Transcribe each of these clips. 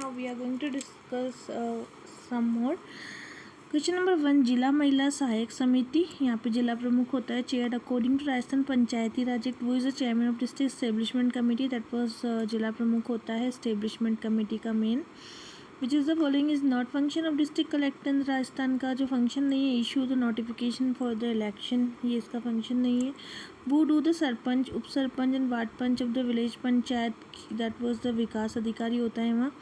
now we are going to discuss some more. Question number 1, जिला महिला सहायक समिति, यहाँ पे जिला प्रमुख होता है chair according to Rajasthan Panchayati Raj act. वो is the chairman of district establishment committee, that was जिला प्रमुख होता है एस्टेब्लिशमेंट कमेटी का main. Which is the following is not function of district collector. Rajasthan का जो फंक्शन नहीं है, issue the notification for the election, ये इसका फंक्शन नहीं है। वो डू द सरपंच, उप sarpanch and ward panch of the village panchayat, that was the विकास अधिकारी होता है वहाँ।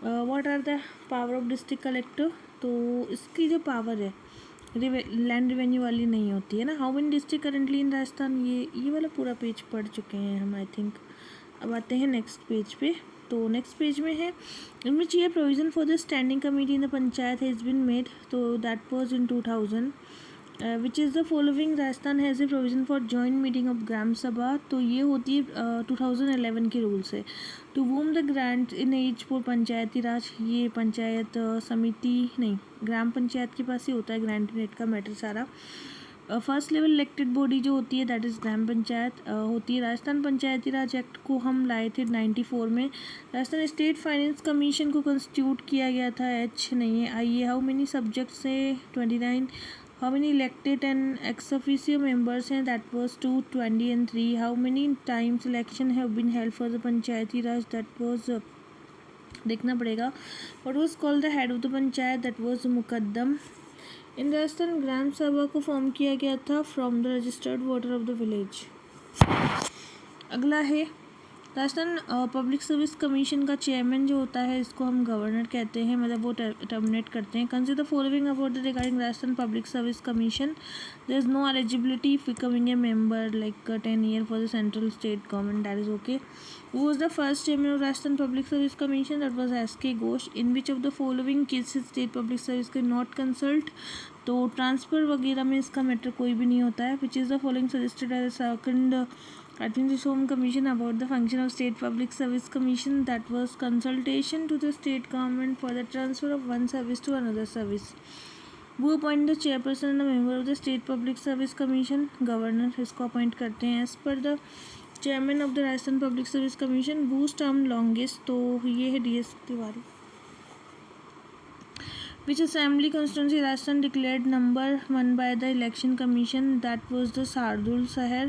What are the power of district collector, तो इसकी जो पावर है लैंड रेवेन्यू वाली नहीं होती है ना। How many district currently in Rajasthan, ये वाला पूरा पेज पढ़ चुके हैं हम आई थिंक। अब आते हैं नेक्स्ट पेज पे। तो नेक्स्ट पेज में है in which year provision for the standing committee in the panchayat has been made, तो that was in 2000। Which is the following Rajasthan has a provision for joint meeting of gram sabha, तो ये होती है 2011 के रूल से। To whom the grant in aid for panchayati raj, ये पंचायत समिति नहीं, ग्राम पंचायत के पास ही होता है ग्रांट इन एज का मैटर सारा। फर्स्ट लेवल इलेक्टेड बॉडी जो होती है दैट इज़ ग्राम पंचायत होती है। राजस्थान पंचायती राज एक्ट को हम लाए थे 94 में। राजस्थान स्टेट फाइनेंस कमीशन को कंस्टिट्यूट किया गया था, एच नहीं है, आई है। हाउ मेनी सब्जेक्ट्स है 29। How many elected and ex officio members हैं, that was 2, 20 and 3। How many times election have been held for the panchayati raj, that was देखना पड़ेगा। What was called the head of the panchayat, that was मुकद्दम। In Rajasthan gram sabha को form किया गया था from the registered voter of the village. अगला है Rajasthan public service commission का चेयरमैन जो होता है, इसको हम गवर्नर कहते हैं, मतलब वो टर्मिनेट करते हैं। Consider following about the regarding Rajasthan public service commission, there is no eligibility becoming a member like 10 year for the central state government, that is okay. Who was the first chairman of Rajasthan Public Service Commission? That was S.K. Ghosh. In which of the following cases state public service could not consult? तो transfer वगैरह में इसका matter कोई भी नहीं होता है। Which is the following suggested by the second House Commission about the function of State Public Service Commission, that was consultation to the state government for the transfer of one service to another service. Who appoint the chairperson and a member of the State Public Service Commission? Governor इसको appoint करते हैं as per the chairman of the Rajasthan public service commission. whose term longest, तो ये है DS Tiwari. Which assembly constituency Rajasthan declared number 1 by the election commission, that was the Sardul Sahar।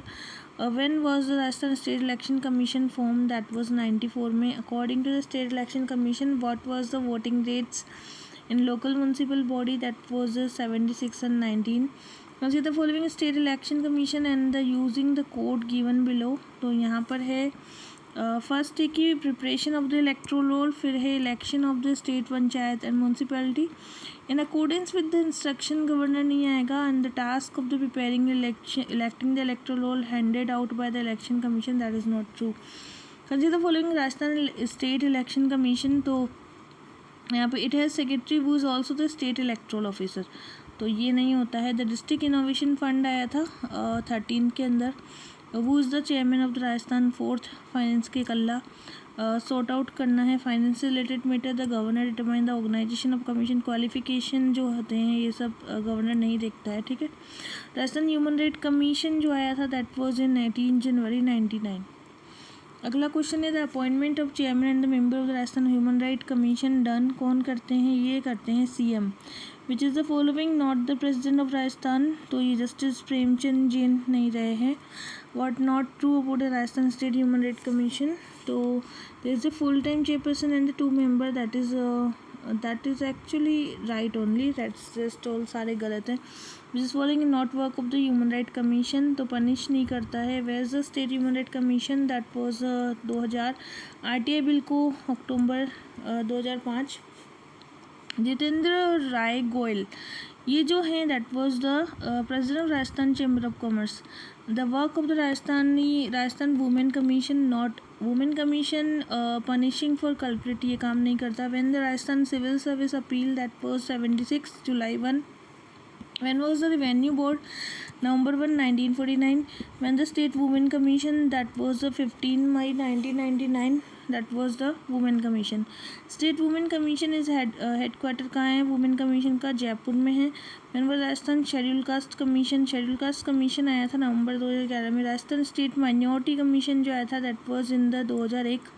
When was the Rajasthan State Election Commission formed, that was 94 में। According to the State Election Commission, what was the voting rates in local municipal body, that was 76 and 19। Consider the following State Election Commission and the using the code given below, तो यहाँ पर है first है कि preparation of the electoral roll, फिर है election of the state panchayat and municipality in accordance with the instruction governor नहीं आएगा, and the task of the preparing electing the electoral roll handed out by the election commission, that is not true. Consider the following Rajasthan state election commission, तो यहाँ पे it has secretary who is also the state electoral officer, तो ये नहीं होता है। The district innovation fund आया था 13 के अंदर। वो is the chairman of the Rajasthan, fourth finance के कल्ला। सॉर्ट आउट करना है फाइनेंस से related matter, the governor determine the organization of commission, qualification जो होते हैं ये सब गवर्नर नहीं देखता है, ठीक है। राजस्थान ह्यूमन राइट कमीशन जो आया था दैट वाज इन 18 जनवरी 99। अगला क्वेश्चन है the appointment of chairman and the member of the Rajasthan human right commission done कौन करते हैं, ये करते हैं CM। Which is the following not the president of Rajasthan, तो ये जस्टिस प्रेमचंद जैन नहीं रहे हैं। What not true about the Rajasthan State Human Rights Commission, तो there is a full-time chairperson and the 2 member, that is actually right only, that's just all सारे गलत हैं। Which is following not work of the Human Rights Commission, तो punish नहीं करता है। Where is the State Human Rights Commission, that was 2000। RTI bill को अक्टूबर 2005। जितेंद्र राय गोयल ये जो है that was the president of Rajasthan chamber of commerce. The work of the Rajasthan women commission, not women commission punishing for culprit, ये काम नहीं करता। When the Rajasthan civil service appeal, that was 76 July 1। When was the Revenue Board? November 1, 1949. When the State Women Commission, that was the 15 May 1999. That was the Women Commission. State Women Commission is headquarter कहाँ है Women Commission का, जयपुर में है। When was Rajasthan Schedule Caste Commission? Schedule Caste Commission आया था नवंबर 2011 में। Rajasthan State Minority Commission जो आया था that was in the 2001।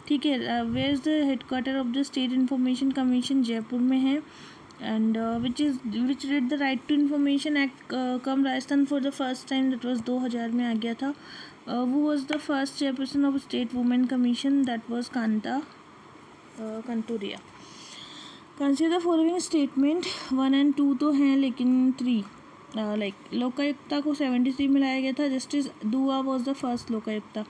ठीक है। Where is the headquarter of the state information commission? Jaipur में है। And which did the right to information act come Rajasthan for the first time? That was 2000 में आ गया था। वो was the first chairperson of state women commission? That was Kanta Kantoria. Consider the following statement. 1 और 2 तो हैं लेकिन 3 लाइक लोकायुक्ता को 73 में लाया गया था। Justice Dua was the first Lokayukta.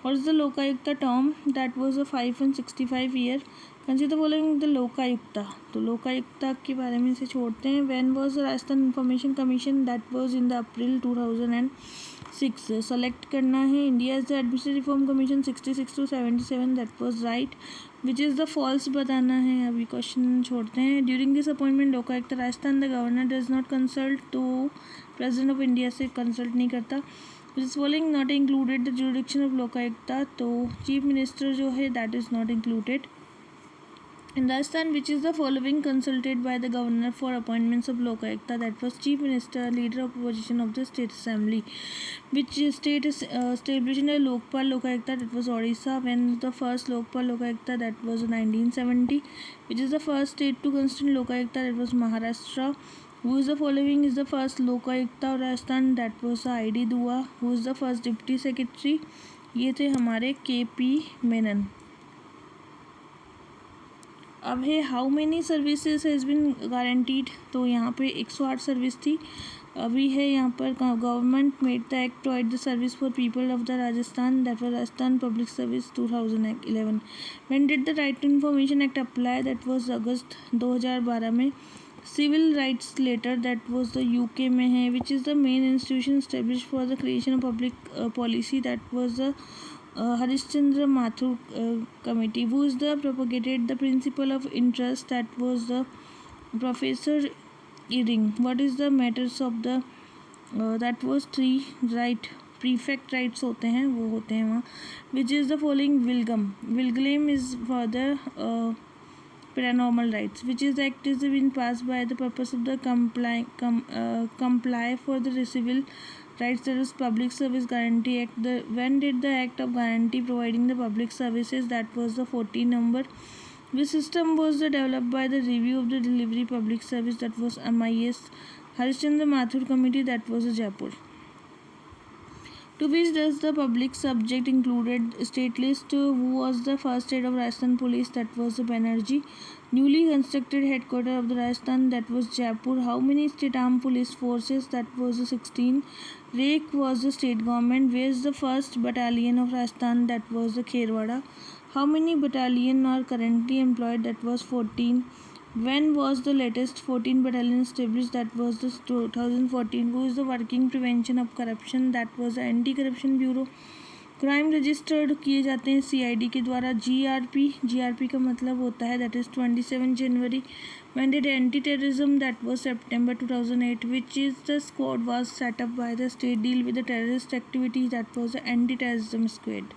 What is the Lokayukta term? That was a 5 and 65 year. Consider following the Lokayukta. तो लोकायुक्ता के बारे में से छोड़ते हैं। When was the Rajasthan information commission? That was in the April 2006. Select करना है। India is the administrative reform commission 66 to 77. That was right. Which is the false बताना है। अभी क्वेश्चन छोड़ते हैं। During this appointment Lokayukta Rajasthan the governor does not consult, तो president of India से consult नहीं करता। This following not included the jurisdiction of Lokayukta, तो चीफ मिनिस्टर जो है that is not included. In Rajasthan, which is the following consulted by the governor for appointments of Lokayukta? That was chief minister, leader of opposition of the state assembly. Which state is established a Lokpal Lokayukta? That was Odisha. When the first Lokpal Lokayukta? That was 1970. Which is the first state to constitute Lokayukta? That was Maharashtra. Who is the following is the first Lokayukta of Rajasthan? That was ID दुआ. Who is the first deputy secretary? ये थे हमारे KP Menon. अब है how many services has been guaranteed? तो यहाँ पे 108 service थी। अभी है यहाँ पर government made the act provide the service for people of the Rajasthan. That was Rajasthan public service 2011। When did the right to information act apply? That was अगस्त 2012 में। Civil rights letter that was the UK में है। Which is the main institution establish for the creation of public policy? That was the Harishchandra Mathur committee. Who is the propagated the principle of interest? That was the professor इरिंग। What is the matters of the that was 3 right prefect rights होते हैं वो होते हैं वहाँ। Which is the following विलगम? विलगलेम is for the paranormal rights. Which is the act is been passed by the purpose of the comply for the civil rights, that is Public Service Guarantee Act. When did the act of guarantee providing the public services? That was the 14 number. Which system was developed by the review of the delivery public service? That was MIS. Harishchandra Mathur committee? That was Jaipur. To which does the public subject included state list? Who was the first head of Rajasthan police? That was Banerjee. Newly constructed headquarters of the Rajasthan? That was Jaipur. How many state armed police forces? That was 16. RAIC was the state government. Where is the first battalion of Rajasthan? That was the Kherwada. How many battalion are currently employed? That was 14. When was the latest 14 battalion established? That was the 2014. Who is the working prevention of corruption? That was the anti corruption bureau. Crime registered किए जाते हैं CID के द्वारा। GRP का मतलब होता है that is 27 January. When did anti-terrorism? That was September 2008. Which is the squad was set up by the state deal with the terrorist activities? That was the anti-terrorism squad.